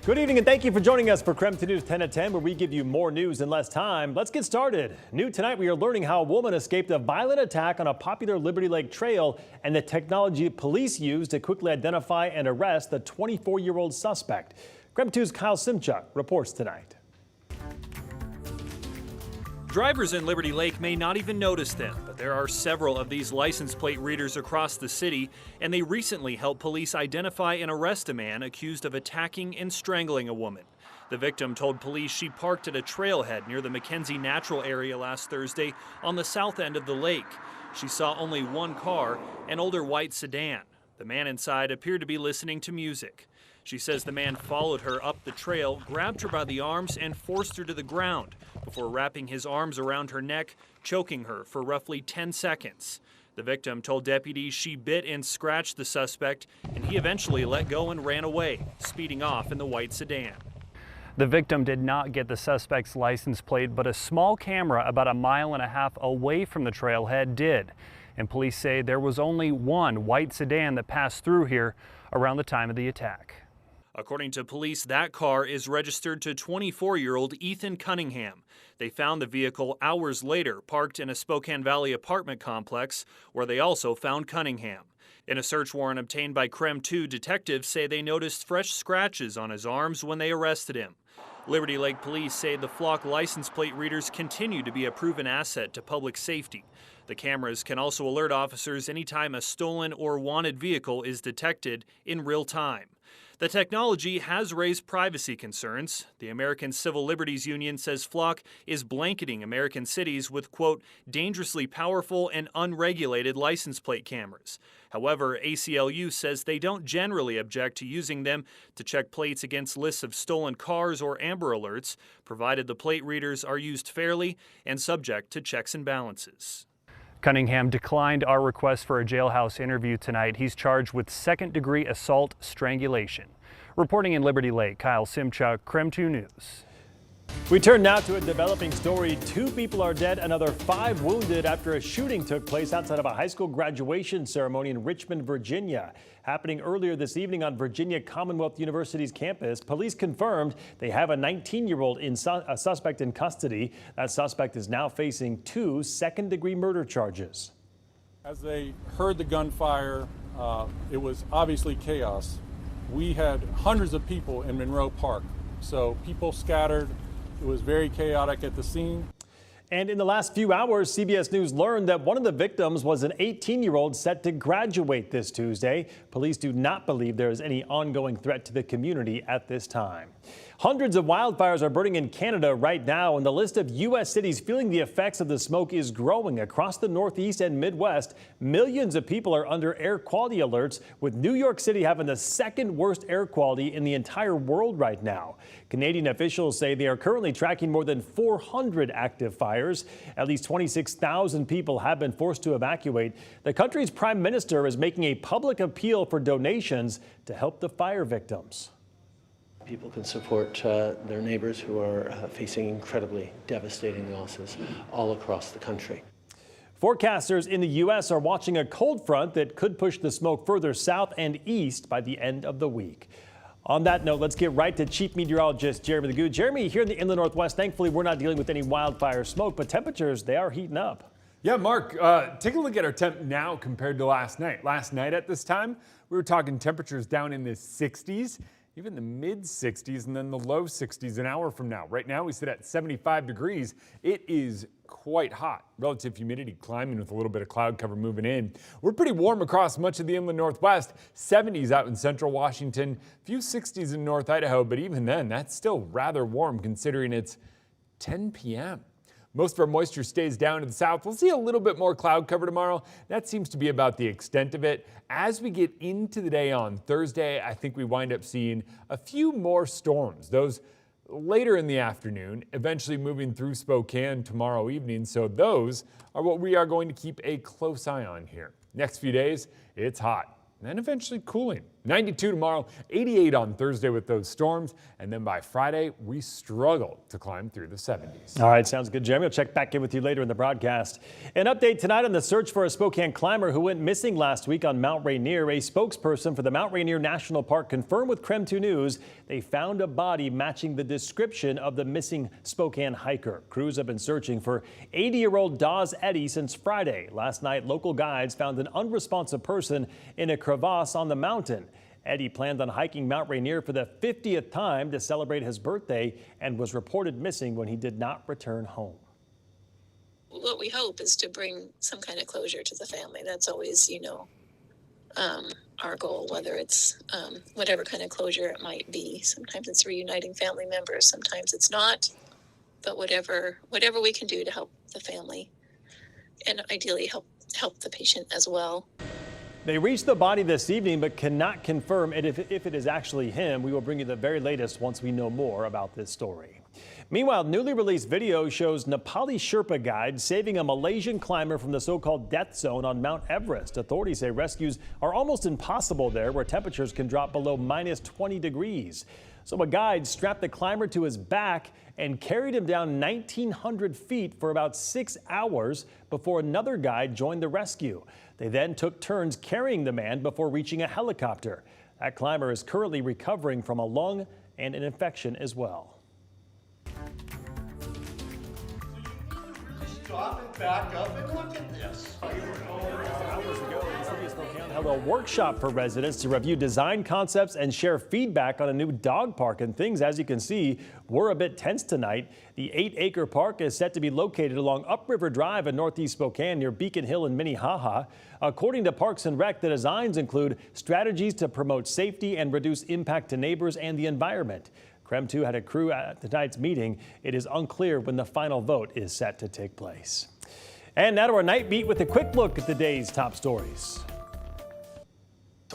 Good evening and thank you for joining us for KREM News 10 at 10, where we give you more news in less time. Let's get started. New tonight, we are learning how a woman escaped a violent attack on a popular Liberty Lake trail and the technology police used to quickly identify and arrest the 24-year-old suspect. KREM 2's Kyle Simchuk reports tonight. Drivers in Liberty Lake may not even notice them, but there are several of these license plate readers across the city, and they recently helped police identify and arrest a man accused of attacking and strangling a woman. The victim told police she parked at a trailhead near the McKenzie Natural area last Thursday on the south end of the lake. She saw only one car, an older white sedan. The man inside appeared to be listening to music. She says the man followed her up the trail, grabbed her by the arms, and forced her to the ground before wrapping his arms around her neck, choking her for roughly 10 seconds. The victim told deputies she bit and scratched the suspect, and he eventually let go and ran away, speeding off in the white sedan. The victim did not get the suspect's license plate, but a small camera about 1.5 miles away from the trailhead did. And police say there was only one white sedan that passed through here around the time of the attack. According to police, that car is registered to 24-year-old Ethan Cunningham. They found the vehicle hours later parked in a Spokane Valley apartment complex, where they also found Cunningham. In a search warrant obtained by KREM 2, detectives say they noticed fresh scratches on his arms when they arrested him. Liberty Lake police say the flock license plate readers continue to be a proven asset to public safety. The cameras can also alert officers anytime a stolen or wanted vehicle is detected in real time. The technology has raised privacy concerns. The American Civil Liberties Union says Flock is blanketing American cities with, quote, dangerously powerful and unregulated license plate cameras. However, ACLU says they don't generally object to using them to check plates against lists of stolen cars or Amber Alerts, provided the plate readers are used fairly and subject to checks and balances. Cunningham declined our request for a jailhouse interview tonight. He's charged with second-degree assault strangulation. Reporting in Liberty Lake, Kyle Simchuk, KREM 2 News. We turn now to a developing story. 2 people are dead, another 5 wounded after a shooting took place outside of a high school graduation ceremony in Richmond, Virginia. Happening earlier this evening on Virginia Commonwealth University's campus, police confirmed they have a 19-year-old suspect in custody. That suspect is now facing 2 second-degree murder charges. As they heard the gunfire, it was obviously chaos. We had hundreds of people in Monroe Park, so people scattered. It was very chaotic at the scene. And in the last few hours, CBS News learned that one of the victims was an 18-year-old set to graduate this Tuesday. Police do not believe there is any ongoing threat to the community at this time. Hundreds of wildfires are burning in Canada right now, and the list of U.S. cities feeling the effects of the smoke is growing across the Northeast and Midwest. Millions of people are under air quality alerts, with New York City having the second worst air quality in the entire world right now. Canadian officials say they are currently tracking more than 400 active fires. At least 26,000 people have been forced to evacuate. The country's prime minister is making a public appeal for donations to help the fire victims. People can support their neighbors who are facing incredibly devastating losses all across the country. Forecasters in the U.S. are watching a cold front that could push the smoke further south and east by the end of the week. On that note, let's get right to Chief Meteorologist Jeremy the Goo. Jeremy, here in the inland Northwest, thankfully we're not dealing with any wildfire smoke, but temperatures, they are heating up. Yeah, Mark, take a look at our temp now compared to last night. Last night at this time, we were talking temperatures down in the 60s. Even the mid 60s and then the low 60s an hour from now. Right now we sit at 75 degrees. It is quite hot. Relative humidity climbing with a little bit of cloud cover moving in. We're pretty warm across much of the inland Northwest. 70s out in central Washington, a few 60s in North Idaho, but even then that's still rather warm considering it's 10 p.m. Most of our moisture stays down to the south. We'll see a little bit more cloud cover tomorrow. That seems to be about the extent of it. As we get into the day on Thursday, I think we wind up seeing a few more storms. Those later in the afternoon, eventually moving through Spokane tomorrow evening. So those are what we are going to keep a close eye on here. Next few days, it's hot, and then eventually cooling. 92 tomorrow, 88 on Thursday with those storms, and then by Friday, we struggle to climb through the 70s. All right, sounds good, Jeremy. We'll check back in with you later in the broadcast. An update tonight on the search for a Spokane climber who went missing last week on Mount Rainier. A spokesperson for the Mount Rainier National Park confirmed with KREM 2 News they found a body matching the description of the missing Spokane hiker. Crews have been searching for 80-year-old Dawes Eddy since Friday. Last night, local guides found an unresponsive person in a crevasse on the mountain. Eddy planned on hiking Mount Rainier for the 50th time to celebrate his birthday and was reported missing when he did not return home. What we hope is to bring some kind of closure to the family. That's always, our goal, whether it's whatever kind of closure it might be. Sometimes it's reuniting family members, sometimes it's not. But whatever we can do to help the family and ideally help the patient as well. They reached the body this evening but cannot confirm if it is actually him. We will bring you the very latest once we know more about this story. Meanwhile, newly released video shows Nepali Sherpa guide saving a Malaysian climber from the so-called death zone on Mount Everest. Authorities say rescues are almost impossible there, where temperatures can drop below minus 20 degrees. So a guide strapped the climber to his back and carried him down 1,900 feet for about 6 hours before another guide joined the rescue. They then took turns carrying the man before reaching a helicopter. That climber is currently recovering from a lung and an infection as well. Stop and back up and look at this. Hours ago, the city of Spokane held a workshop for residents to review design concepts and share feedback on a new dog park. And things, as you can see, were a bit tense tonight. The 8-acre park is set to be located along Upriver Drive in northeast Spokane near Beacon Hill and Minnehaha. According to Parks and Rec, the designs include strategies to promote safety and reduce impact to neighbors and the environment. KREM 2 had a crew at tonight's meeting. It is unclear when the final vote is set to take place. And now to our night beat with a quick look at the day's top stories.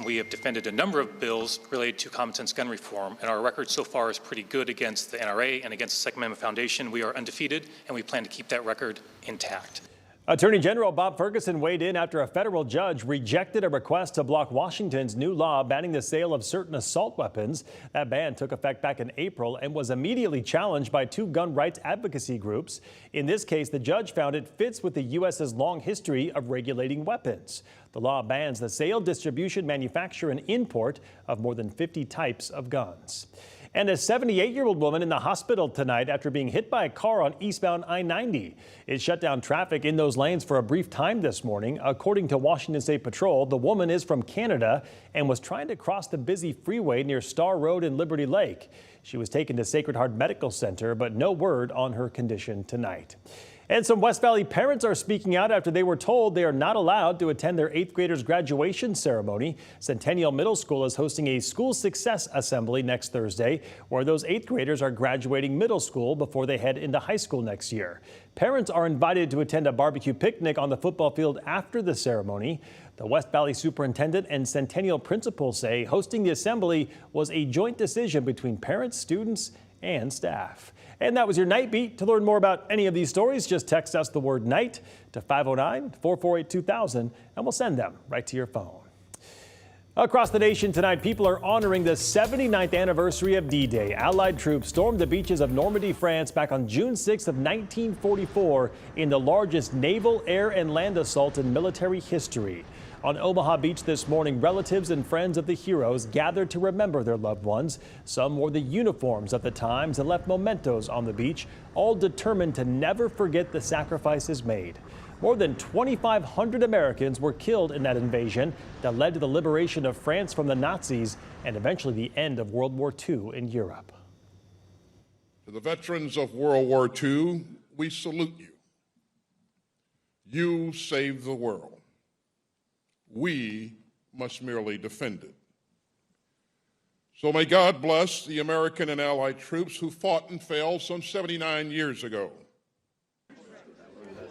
We have defended a number of bills related to common sense gun reform, and our record so far is pretty good against the NRA and against the Second Amendment Foundation. We are undefeated, and we plan to keep that record intact. Attorney General Bob Ferguson weighed in after a federal judge rejected a request to block Washington's new law banning the sale of certain assault weapons. That ban took effect back in April and was immediately challenged by 2 gun rights advocacy groups. In this case, the judge found it fits with the U.S.'s long history of regulating weapons. The law bans the sale, distribution, manufacture, and import of more than 50 types of guns. And a 78-year-old woman in the hospital tonight after being hit by a car on eastbound I-90. It shut down traffic in those lanes for a brief time this morning. According to Washington State Patrol, the woman is from Canada and was trying to cross the busy freeway near Star Road and Liberty Lake. She was taken to Sacred Heart Medical Center, but no word on her condition tonight. And some West Valley parents are speaking out after they were told they are not allowed to attend their 8th graders' graduation ceremony. Centennial Middle School is hosting a school success assembly next Thursday, where those 8th graders are graduating middle school before they head into high school next year. Parents are invited to attend a barbecue picnic on the football field after the ceremony. The West Valley superintendent and Centennial principal say hosting the assembly was a joint decision between parents, students, and staff. And that was your Night Beat. To learn more about any of these stories, just text us the word night to 509-448-2000 and we'll send them right to your phone. Across the nation tonight, people are honoring the 79th anniversary of D-Day. Allied troops stormed the beaches of Normandy, France back on June 6th of 1944 in the largest naval, air, and land assault in military history. On Omaha Beach this morning, relatives and friends of the heroes gathered to remember their loved ones. Some wore the uniforms of the times and left mementos on the beach, all determined to never forget the sacrifices made. More than 2,500 Americans were killed in that invasion that led to the liberation of France from the Nazis and eventually the end of World War II in Europe. To the veterans of World War II, we salute you. You saved the world. We must merely defend it. So may God bless the American and Allied troops who fought and fell some 79 years ago.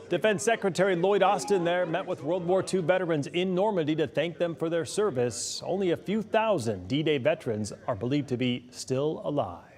Defense Secretary Lloyd Austin there met with World War II veterans in Normandy to thank them for their service. Only a few thousand D-Day veterans are believed to be still alive.